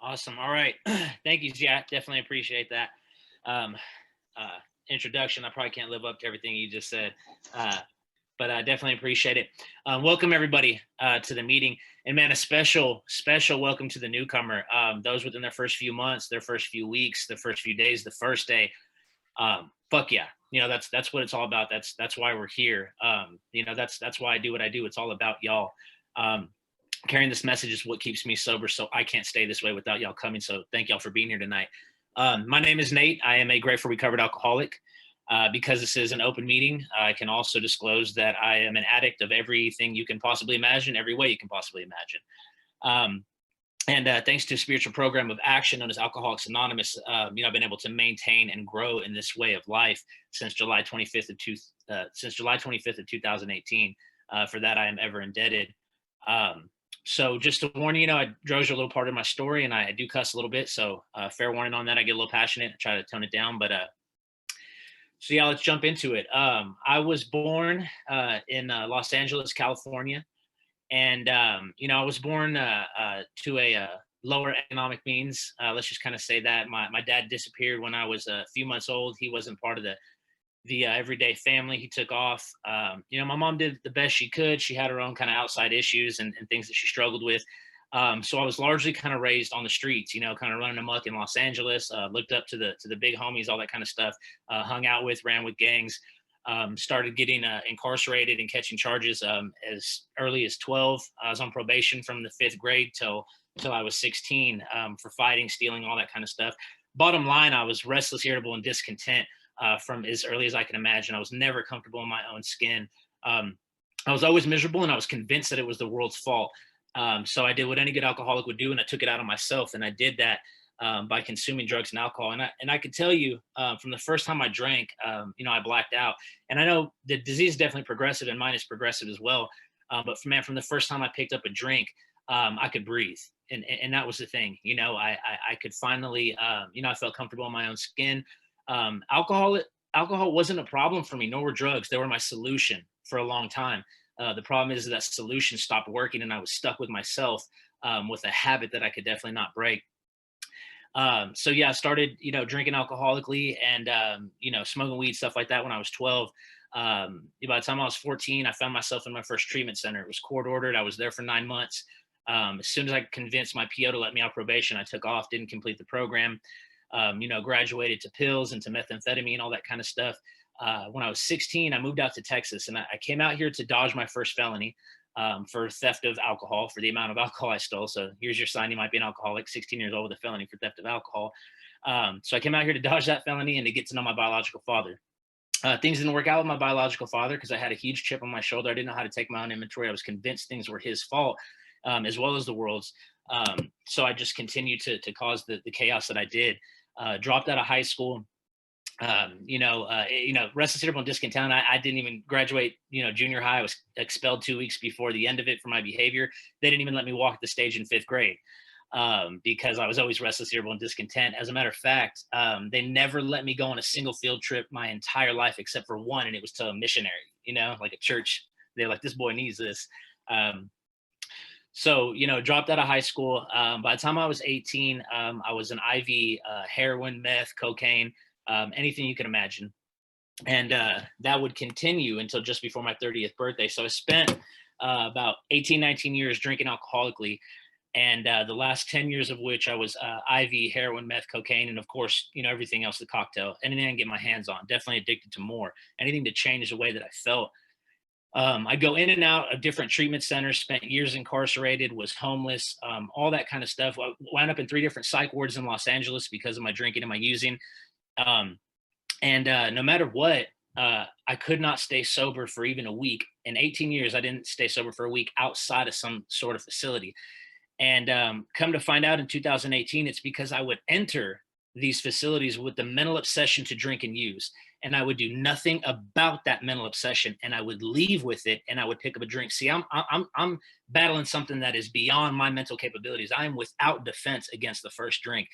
Awesome. All right. Thank you, Jack. Definitely appreciate that um, introduction. I probably can't live up to everything you just said, uh, but I definitely appreciate it. Welcome everybody to the meeting, and man, a special welcome to the newcomer. Those within their first few months, their first few weeks, their first few days, the first day. Fuck yeah, that's what it's all about. That's why we're here. That's why I do what I do. It's all about y'all. Um, Carrying this message is what keeps me sober. So I can't stay this way without y'all coming. So thank y'all for being here tonight. My name is Nate. I am a grateful recovered alcoholic. Because this is an open meeting, I can also disclose that I am an addict of everything you can possibly imagine, every way you can possibly imagine. And thanks to a spiritual program of action known as Alcoholics Anonymous, I've been able to maintain and grow in this way of life since July 25th of 2018. For that, I am ever indebted. So just to warn you, I drove you a little part of my story, and I do cuss a little bit. So fair warning on that. I get a little passionate. I try to tone it down, but so yeah, let's jump into it. I was born in Los Angeles, California, and I was born to a lower economic means. Let's just kind of say that my dad disappeared when I was a few months old. He wasn't part of the everyday family. He took off. My mom did the best she could. She had her own kind of outside issues and things that she struggled with. So I was largely kind of raised on the streets, kind of running amok in Los Angeles, looked up to the big homies, all that kind of stuff, hung out with, ran with gangs, started getting incarcerated and catching charges as early as 12. I was on probation from the 5th grade till I was 16 for fighting, stealing, all that kind of stuff. Bottom line, I was restless, irritable, and discontent from as early as I can imagine. I was never comfortable in my own skin. I was always miserable, and I was convinced that it was the world's fault. So I did what any good alcoholic would do, and I took it out on myself. And I did that by consuming drugs and alcohol. And I could tell you from the first time I drank, I blacked out. And I know the disease is definitely progressive, and mine is progressive as well. But from the first time I picked up a drink, I could breathe. And that was the thing. I could finally, I felt comfortable in my own skin. Alcohol wasn't a problem for me, nor were drugs. They were my solution for a long time. The problem is that solution stopped working, and I was stuck with myself with a habit that I could definitely not break. So yeah, I started, drinking alcoholically and, smoking weed, stuff like that when I was 12. By the time I was 14, I found myself in my first treatment center. It was court ordered. I was there for 9 months. As soon as I convinced my PO to let me out probation, I took off, didn't complete the program, graduated to pills and to methamphetamine, all that kind of stuff. When I was 16, I moved out to Texas, and I came out here to dodge my first felony for theft of alcohol, for the amount of alcohol I stole. So here's your sign. You might be an alcoholic, 16 years old with a felony for theft of alcohol. So I came out here to dodge that felony and to get to know my biological father. Things didn't work out with my biological father because I had a huge chip on my shoulder. I didn't know how to take my own inventory. I was convinced things were his fault, as well as the world's. So I just continued to cause the chaos that I did. Dropped out of high school. Restless, irritable, and discontent. I didn't even graduate, junior high. I was expelled 2 weeks before the end of it for my behavior. They didn't even let me walk the stage in 5th grade because I was always restless, irritable, and discontent. As a matter of fact, they never let me go on a single field trip my entire life except for one, and it was to a missionary, like a church. They're like, this boy needs this. So, dropped out of high school. By the time I was 18, I was an IV, heroin, meth, cocaine, anything you can imagine. And that would continue until just before my 30th birthday. So I spent about 18, 19 years drinking alcoholically. And the last 10 years of which I was IV, heroin, meth, cocaine, and of course, everything else, the cocktail, anything I can get my hands on. Definitely addicted to more, anything to change the way that I felt. I'd go in and out of different treatment centers, spent years incarcerated, was homeless, all that kind of stuff. I wound up in 3 different psych wards in Los Angeles because of my drinking and my using. No matter what, I could not stay sober for even a week. In 18 years, I didn't stay sober for a week outside of some sort of facility. And come to find out in 2018, it's because I would enter these facilities with the mental obsession to drink and use. And I would do nothing about that mental obsession, and I would leave with it, and I would pick up a drink. See, I'm battling something that is beyond my mental capabilities. I am without defense against the first drink.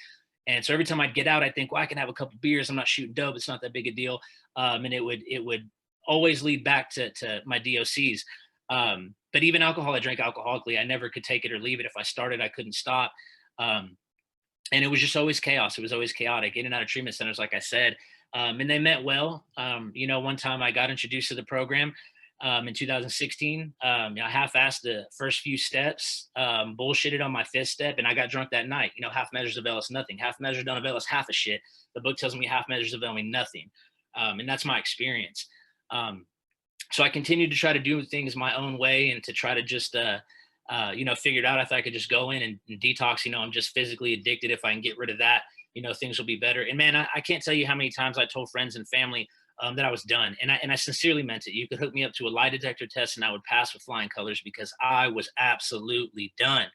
And so every time I'd get out, I'd think, well, I can have a couple beers. I'm not shooting dope. It's not that big a deal. And it would always lead back to my DOCs. But even alcohol, I drank alcoholically. I never could take it or leave it. If I started, I couldn't stop. And it was just always chaos. It was always chaotic, in and out of treatment centers, like I said. And they meant well. One time I got introduced to the program in 2016. I half-assed the first few steps, bullshitted on my fifth step, and I got drunk that night. Half measures avail us nothing. Half measures don't avail us half a shit. The book tells me half measures avail me nothing. And that's my experience. So I continued to try to do things my own way and to try to just figured out I thought I could just go in and detox. I'm just physically addicted. If I can get rid of that, things will be better. And man, I can't tell you how many times I told friends and family that I was done. And I sincerely meant it. You could hook me up to a lie detector test and I would pass with flying colors because I was absolutely done.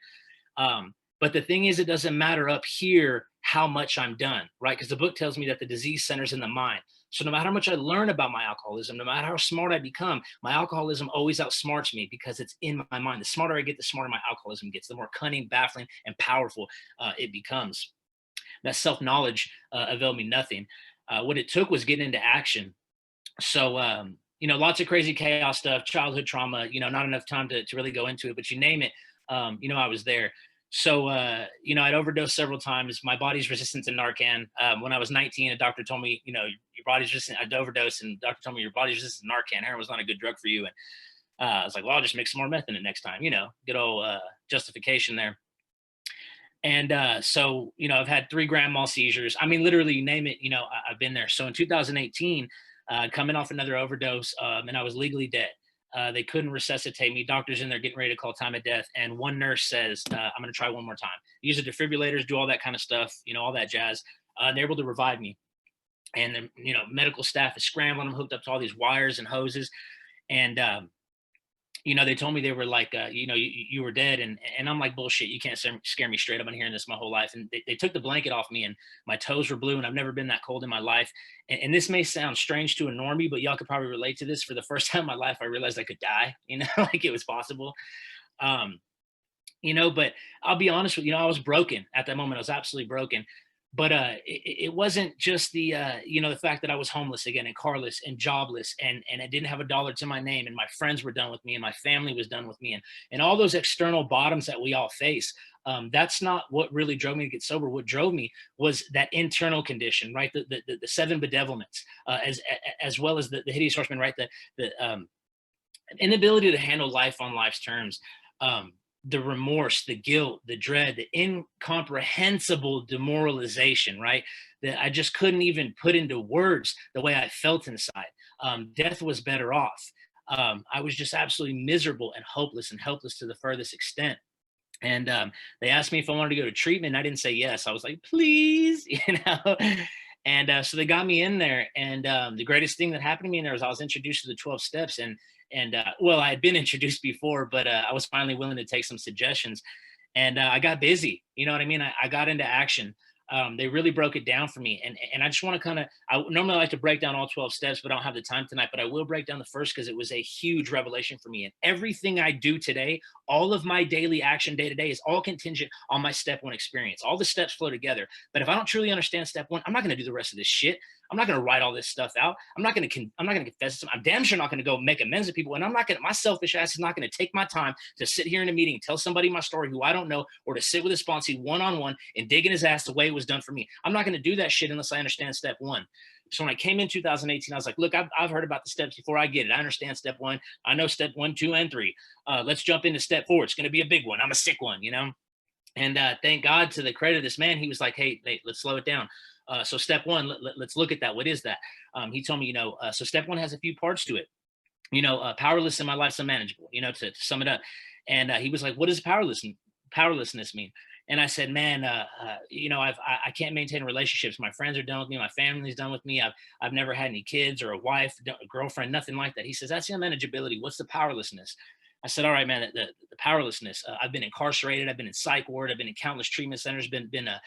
But the thing is, it doesn't matter up here how much I'm done, right? Because the book tells me that the disease centers in the mind. So no matter how much I learn about my alcoholism, no matter how smart I become, my alcoholism always outsmarts me because it's in my mind. The smarter I get, the smarter my alcoholism gets, the more cunning, baffling, and powerful it becomes. That self-knowledge availed me nothing. What it took was getting into action. So, lots of crazy chaos stuff, childhood trauma, not enough time to really go into it, but you name it, I was there. So, I'd overdosed several times. My body's resistant to Narcan. When I was 19, a doctor told me, your body's resistant. I'd overdosed, and the doctor told me your body's resistant to Narcan. Heroin was not a good drug for you. And I was like, well, I'll just mix some more meth in it next time. Good old justification there. And I've had 3 grand mal seizures. I mean, literally, you name it, I've been there. So in 2018, coming off another overdose, and I was legally dead. They couldn't resuscitate me. Doctors in there getting ready to call time of death. And one nurse says, I'm going to try one more time. Use the defibrillators, do all that kind of stuff, all that jazz. They're able to revive me. And then, medical staff is scrambling. I'm hooked up to all these wires and hoses. And they told me, they were like, you were dead. And I'm like, bullshit, you can't scare me straight. I've been hearing this my whole life. And they took the blanket off me and my toes were blue and I've never been that cold in my life. And this may sound strange to a normie, but y'all could probably relate to this. For the first time in my life, I realized I could die, like it was possible. But I'll be honest with you, I was broken at that moment. I was absolutely broken. But it wasn't just the the fact that I was homeless again and carless and jobless and I didn't have a dollar to my name and my friends were done with me and my family was done with me and all those external bottoms that we all face. That's not what really drove me to get sober. What drove me was that internal condition, right? The 7 bedevilments, as well as the hideous horseman, right? The inability to handle life on life's terms. The remorse, the guilt, the dread, the incomprehensible demoralization, right? That I just couldn't even put into words the way I felt inside. Death was better off. I was just absolutely miserable and hopeless and helpless to the furthest extent. And they asked me if I wanted to go to treatment. And I didn't say yes. I was like, please, And so they got me in there. And the greatest thing that happened to me in there was I was introduced to the 12 steps. And well, I had been introduced before, but I was finally willing to take some suggestions. And I got busy. You know what I mean? I got into action. They really broke it down for me. And I just want to I normally like to break down all 12 steps, but I don't have the time tonight. But I will break down the first because it was a huge revelation for me. And everything I do today, all of my daily action day to day is all contingent on my step 1 experience. All the steps flow together. But if I don't truly understand step 1, I'm not going to do the rest of this shit. I'm not going to write all this stuff out. I'm not going to confess it. I'm damn sure not going to go make amends to people. And my selfish ass is not going to take my time to sit here in a meeting, tell somebody my story who I don't know, or to sit with a sponsee one-on-one and dig in his ass the way it was done for me. I'm not going to do that shit unless I understand step 1. So when I came in 2018, I was like, look, I've heard about the steps before. I get it. I understand step 1. I know step 1, 2, and 3. Let's jump into step 4. It's going to be a big one. I'm a sick one, And thank God, to the credit of this man, he was like, hey, let's slow it down. So step 1, let's look at that. What is that? He told me, so step 1 has a few parts to it. Powerless in my life, unmanageable, to sum it up. And he was like, what does powerlessness mean? And I said, man, I can't maintain relationships. My friends are done with me. My family's done with me. I've never had any kids or a wife, a girlfriend, nothing like that. He says, that's the unmanageability. What's the powerlessness? I said, all right, man, the powerlessness. I've been incarcerated. I've been in psych ward. I've been in countless treatment centers, been a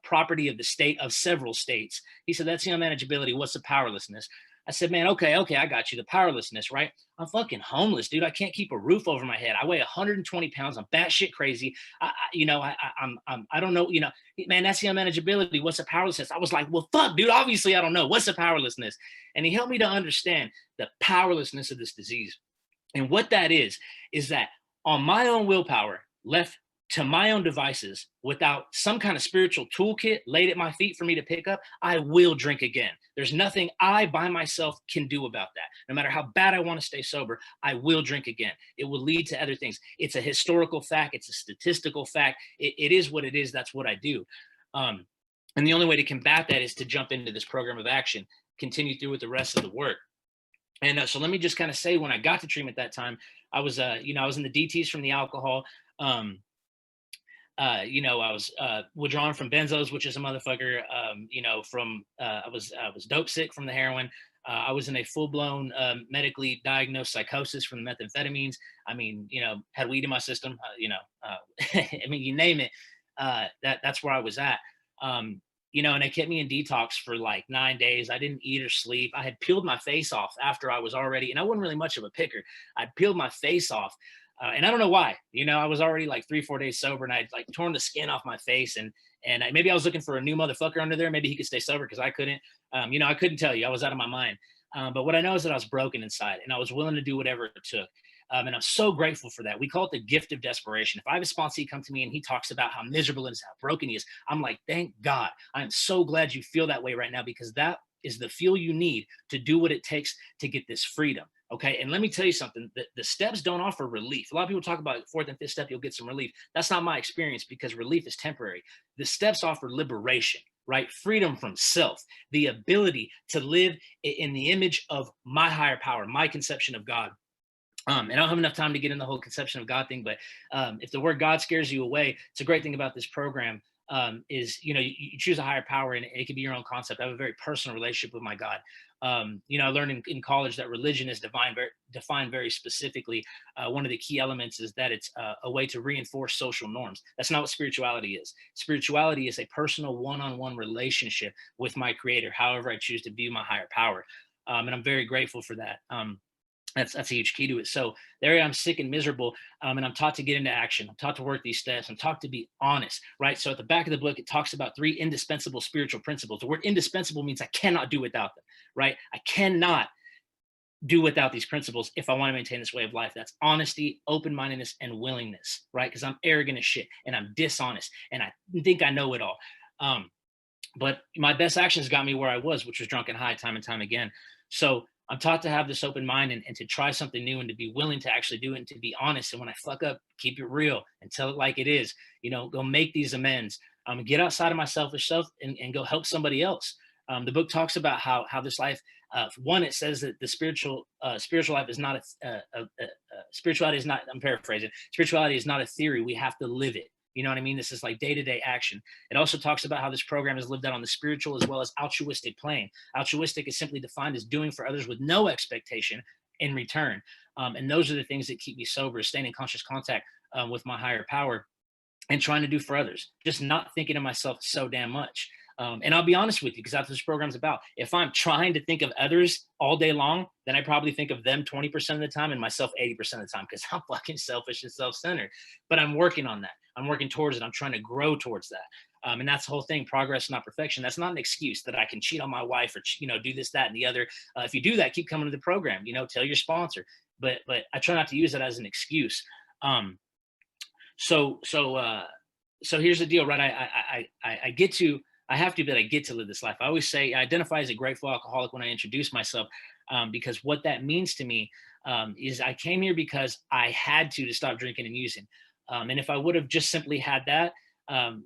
property of the state, of several states. He said, that's the unmanageability. What's the powerlessness? I said, man, okay, I got you. The powerlessness, right? I'm fucking homeless, dude. I can't keep a roof over my head. I weigh 120 pounds. I'm batshit crazy. I don't know, man, that's the unmanageability. What's the powerlessness? I was like, well, fuck, dude. Obviously, I don't know. What's the powerlessness? And he helped me to understand the powerlessness of this disease. And what that is that on my own willpower, left to my own devices without some kind of spiritual toolkit laid at my feet for me to pick up, I will drink again. There's nothing I by myself can do about that. No matter how bad I want to stay sober, I will drink again. It will lead to other things. It's a historical fact. It's a statistical fact. It is what it is. That's what I do. And the only way to combat that is to jump into this program of action, continue through with the rest of the work. And so let me just kind of say, when I got to treatment that time, I was in the DTs from the alcohol. I was withdrawn from benzos, which is a motherfucker. I was dope sick from the heroin. I was in a full blown medically diagnosed psychosis from the methamphetamines. I mean, had weed in my system. I mean, you name it. That's where I was at. And they kept me in detox for like 9 days. I didn't eat or sleep. I had peeled my face off after I was already, and I wasn't really much of a picker. I'd peeled my face off. And I don't know why, I was already like 3-4 days sober, and I'd like torn the skin off my face, and maybe I was looking for a new motherfucker under there. Maybe he could stay sober because I couldn't. I couldn't tell you. I was out of my mind. But what I know is that I was broken inside, and I was willing to do whatever it took. And I'm so grateful for that. We call it the gift of desperation. If I have a sponsee come to me and he talks about how miserable it is, how broken he is, I'm like, thank God. I'm so glad you feel that way right now, because that is the fuel you need to do what it takes to get this freedom. Okay. And let me tell you something, the steps don't offer relief. A lot of people talk about fourth and fifth step, you'll get some relief. That's not my experience, because relief is temporary. The steps offer liberation, right? Freedom from self, the ability to live in the image of my higher power, my conception of God. And I don't have enough time to get in the whole conception of God thing, but if the word God scares you away, it's a great thing about this program. Is you choose a higher power, and it can be your own concept. I have a very personal relationship with my God. I learned in college that religion is defined very specifically. One of the key elements is that it's a way to reinforce social norms. That's not what spirituality is. Spirituality is a personal one-on-one relationship with my creator, however I choose to view my higher power. And I'm very grateful for that. That's a huge key to it. So there I'm sick and miserable, and I'm taught to get into action. I'm taught to work these steps. I'm taught to be honest, right? So at the back of the book, it talks about 3 indispensable spiritual principles. The word indispensable means I cannot do without them, right? I cannot do without these principles if I want to maintain this way of life. That's honesty, open-mindedness, and willingness, right? Because I'm arrogant as shit, and I'm dishonest, and I think I know it all. But my best actions got me where I was, which was drunk and high time and time again. So I'm taught to have this open mind and to try something new, and to be willing to actually do it, and to be honest. And when I fuck up, keep it real and tell it like it is. Go make these amends. Get outside of my selfish self and go help somebody else. The book talks about how this life, one, it says that the spiritual life is not spirituality is not, I'm paraphrasing, spirituality is not a theory. We have to live it. You know what I mean? This is like day-to-day action. It also talks about how this program is lived out on the spiritual as well as altruistic plane. Altruistic is simply defined as doing for others with no expectation in return. And those are the things that keep me sober, staying in conscious contact with my higher power, and trying to do for others, just not thinking of myself so damn much. And I'll be honest with you, because that's what this program's about. If I'm trying to think of others all day long, then I probably think of them 20% of the time and myself 80% of the time, because I'm fucking selfish and self-centered. But I'm working on that. I'm working towards it. I'm trying to grow towards that. And that's the whole thing, progress, not perfection. That's not an excuse that I can cheat on my wife or, do this, that, and the other. If you do that, keep coming to the program, tell your sponsor. But I try not to use it as an excuse. So here's the deal, right? I have to live this life. I always say I identify as a grateful alcoholic when I introduce myself, because what that means to me is I came here because I had to stop drinking and using. And if I would have just simply had that,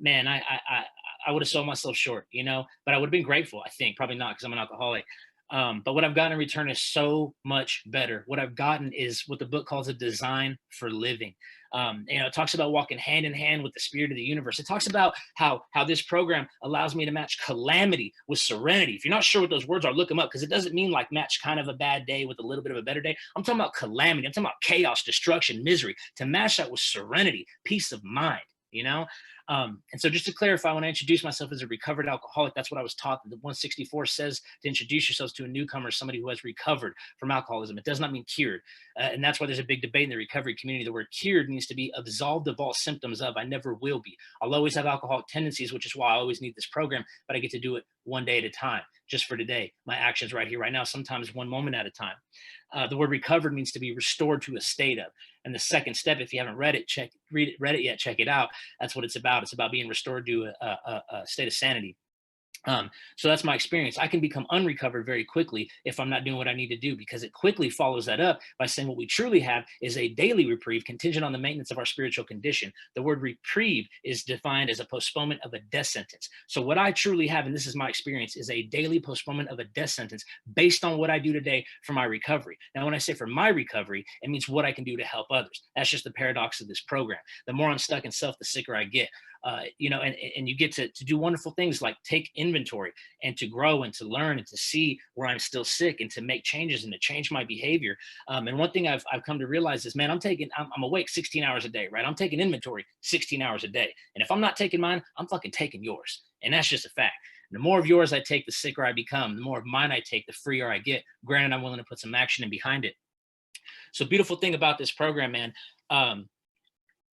man, I would have sold myself short, but I would have been grateful. I think probably not, because I'm an alcoholic. But what I've gotten in return is so much better. What I've gotten is what the book calls a design for living. It talks about walking hand in hand with the spirit of the universe. It talks about how this program allows me to match calamity with serenity. If you're not sure what those words are, look them up, because it doesn't mean like match kind of a bad day with a little bit of a better day. I'm talking about calamity. I'm talking about chaos, destruction, misery, to match that with serenity, peace of mind, And so just to clarify, when I introduce myself as a recovered alcoholic, that's what I was taught. That the 164 says to introduce yourselves to a newcomer, somebody who has recovered from alcoholism. It does not mean cured. And that's why there's a big debate in the recovery community. The word cured means to be absolved of all symptoms of. I never will be. I'll always have alcoholic tendencies, which is why I always need this program, but I get to do it one day at a time, just for today. My actions right here, right now, sometimes one moment at a time. The word recovered means to be restored to a state of. And the second step, if you haven't read it yet, check it out. That's what it's about. It's about being restored to a state of sanity. So that's my experience. I can become unrecovered very quickly if I'm not doing what I need to do, because it quickly follows that up by saying what we truly have is a daily reprieve contingent on the maintenance of our spiritual condition. The word reprieve is defined as a postponement of a death sentence. So what I truly have, and this is my experience, is a daily postponement of a death sentence based on what I do today for my recovery. Now, when I say for my recovery, it means what I can do to help others. That's just the paradox of this program. The more I'm stuck in self, the sicker I get. And you get to do wonderful things like take inventory and to grow and to learn and to see where I'm still sick and to make changes and to change my behavior. And one thing I've come to realize is, man, I'm awake 16 hours a day, right? I'm taking inventory 16 hours a day. And if I'm not taking mine, I'm fucking taking yours. And that's just a fact. And the more of yours I take, the sicker I become. The more of mine I take, the freer I get. Granted, I'm willing to put some action in behind it. So beautiful thing about this program, man,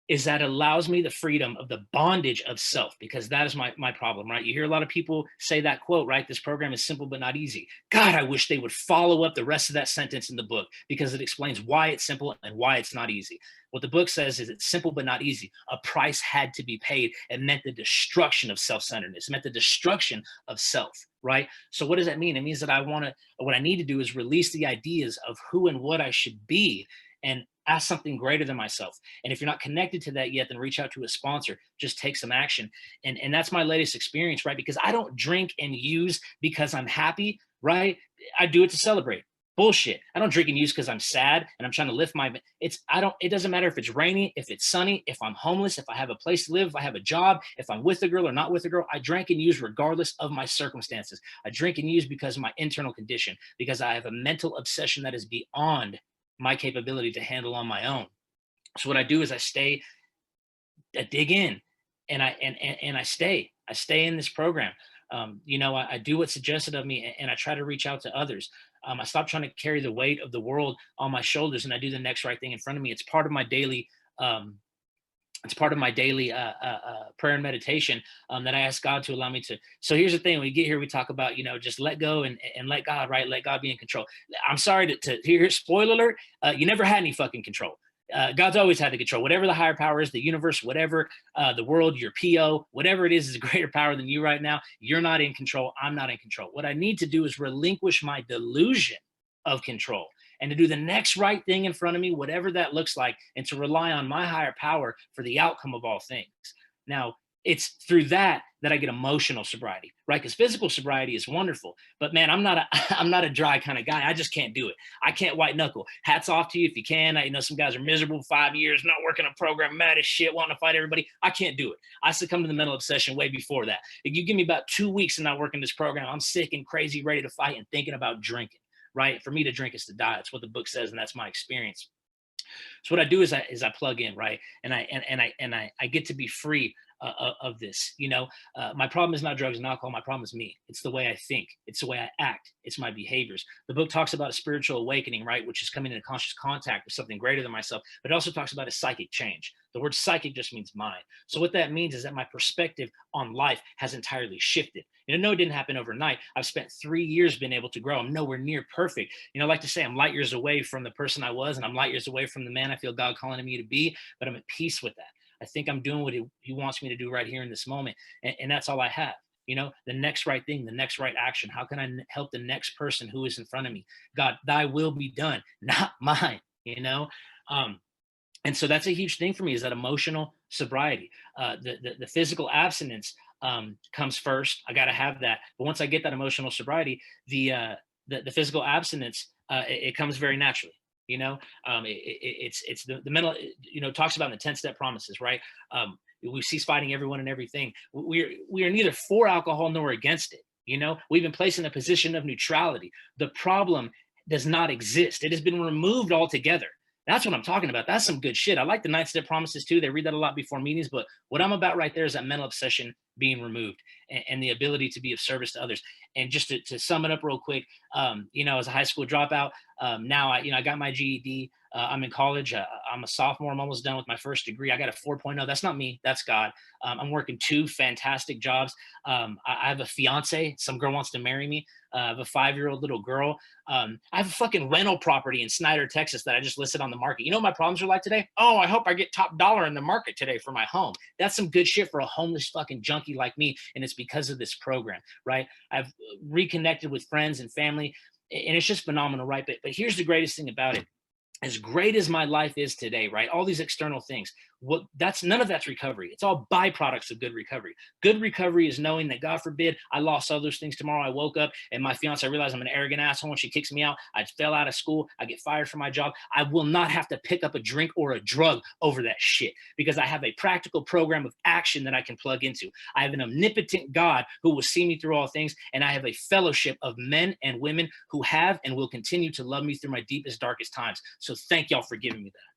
is that allows me the freedom of the bondage of self, because that is my problem, right? You hear a lot of people say that quote, right? This program is simple but not easy. God, I wish they would follow up the rest of that sentence in the book, because it explains why it's simple and why it's not easy. What the book says is it's simple but not easy. A price had to be paid. It meant the destruction of self-centeredness. It meant the destruction of self, right? So what does that mean? It means that what I need to do is release the ideas of who and what I should be and ask something greater than myself. And if you're not connected to that yet, then reach out to a sponsor. Just take some action. And that's my latest experience, right? Because I don't drink and use because I'm happy, right? I do it to celebrate. Bullshit. I don't drink and use because I'm sad and I'm trying to lift it doesn't matter if it's rainy, if it's sunny, if I'm homeless, if I have a place to live, if I have a job, if I'm with a girl or not with a girl. I drink and use regardless of my circumstances. I drink and use because of my internal condition, because I have a mental obsession that is beyond my capability to handle on my own. So what I do is I dig in, and I stay in this program. I do what's suggested of me, and I try to reach out to others. I stop trying to carry the weight of the world on my shoulders, and I do the next right thing in front of me. It's part of my daily prayer and meditation that I ask God to allow me to. So here's the thing: when we get here, we talk about, just let go and let God, right? Let God be in control. I'm sorry to hear, spoiler alert, you never had any fucking control. God's always had the control. Whatever the higher power is, the universe, whatever, the world, your PO, whatever it is a greater power than you right now. You're not in control. I'm not in control. What I need to do is relinquish my delusion of control and to do the next right thing in front of me, whatever that looks like, and to rely on my higher power for the outcome of all things. Now, it's through that I get emotional sobriety, right? Because physical sobriety is wonderful, but man, I'm not a dry kind of guy. I just can't do it. I can't white knuckle. Hats off to you if you can. Some guys are miserable 5 years, not working a program, mad as shit, wanting to fight everybody. I can't do it. I succumbed to the mental obsession way before that. If you give me about 2 weeks and not working this program, I'm sick and crazy, ready to fight and thinking about drinking, right? For me to drink is to die. That's what the book says, and that's my experience. So what I do is I plug in, right? And I get to be free of this. My problem is not drugs and alcohol. My problem is me. It's the way I think. It's the way I act. It's my behaviors. The book talks about a spiritual awakening, right? Which is coming into conscious contact with something greater than myself, but it also talks about a psychic change. The word psychic just means mind. So what that means is that my perspective on life has entirely shifted. No, it didn't happen overnight. I've spent 3 years being able to grow. I'm nowhere near perfect. I like to say I'm light years away from the person I was, and I'm light years away from the man I feel God calling me to be, but I'm at peace with that. I think I'm doing what he wants me to do right here in this moment. And that's all I have. The next right thing, the next right action. How can I help the next person who is in front of me? God, thy will be done, not mine, and so that's a huge thing for me, is that emotional sobriety. The physical abstinence comes first. I got to have that. But once I get that emotional sobriety, the physical abstinence, it comes very naturally. It's the mental, talks about in the 10-step promises, right? We cease fighting everyone and everything. We are neither for alcohol nor against it. We've been placed in a position of neutrality. The problem does not exist. It has been removed altogether. That's what I'm talking about. That's some good shit. I like the 9-step promises too. They read that a lot before meetings, but what I'm about right there is that mental obsession being removed, and the ability to be of service to others. And just to sum it up real quick, as a high school dropout, now I got my GED. I'm in college. I'm a sophomore. I'm almost done with my first degree. I got a 4.0. That's not me. That's God. I'm working 2 fantastic jobs. I have a fiance. Some girl wants to marry me. I have a 5-year-old little girl. I have a fucking rental property in Snyder, Texas that I just listed on the market. You know what my problems are like today? Oh, I hope I get top dollar in the market today for my home. That's some good shit for a homeless fucking junkie like me. And it's because of this program, right? I've reconnected with friends and family, and it's just phenomenal, right? But here's the greatest thing about it. As great as my life is today, right? All these external things, none of that's recovery. It's all byproducts of good recovery. Good recovery is knowing that, God forbid, I lost all those things tomorrow. I woke up and my fiance, I realized I'm an arrogant asshole and she kicks me out. I fell out of school. I get fired from my job. I will not have to pick up a drink or a drug over that shit, because I have a practical program of action that I can plug into. I have an omnipotent God who will see me through all things. And I have a fellowship of men and women who have and will continue to love me through my deepest, darkest times. So thank y'all for giving me that.